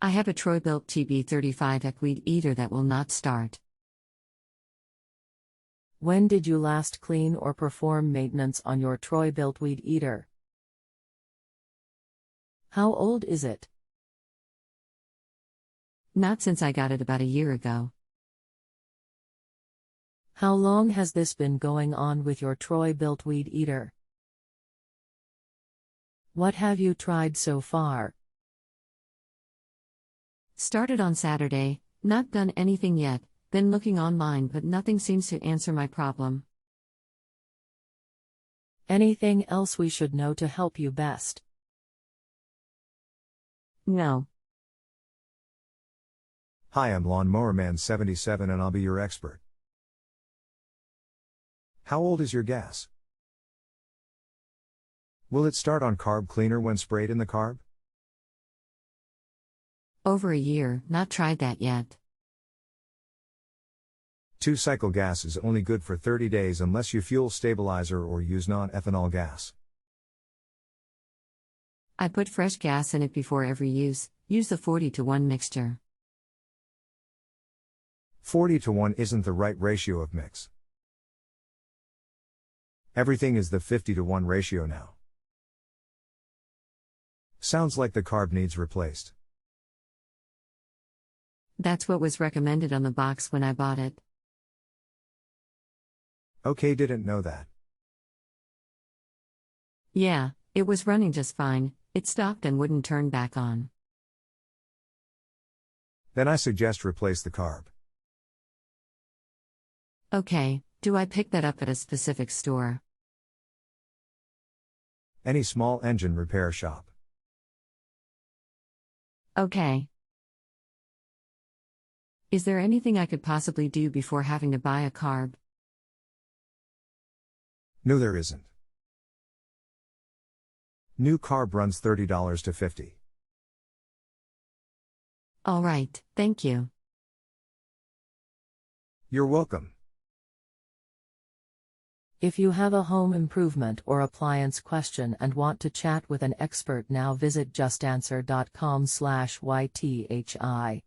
I have a Troybilt TB35EC weed eater that will not start. When did you last clean or perform maintenance on your Troybilt weed eater? How old is it? Not since I got it about a year ago. How long has this been going on with your Troybilt weed eater? What have you tried so far? Started on Saturday, not done anything yet, been looking online but nothing seems to answer my problem. Anything else we should know to help you best? No. Hi, I'm Lawnmower Man 77 and I'll be your expert. How old is your gas? Will it start on carb cleaner when sprayed in the carb? Over a year, not tried that yet. 2-cycle gas is only good for 30 days unless you fuel stabilizer or use non-ethanol gas. I put fresh gas in it before every use, use the 40-to-1 mixture. 40-to-1 isn't the right ratio of mix. Everything is the 50-to-1 ratio now. Sounds like the carb needs replaced. That's what was recommended on the box when I bought it. Okay, didn't know that. Yeah, it was running just fine, it stopped and wouldn't turn back on. Then I suggest replace the carb. Okay, do I pick that up at a specific store? Any small engine repair shop. Okay. Is there anything I could possibly do before having to buy a carb? No, there isn't. New carb runs $30 to $50. All right, thank you. You're welcome. If you have a home improvement or appliance question and want to chat with an expert now, visit justanswer.com/ythi.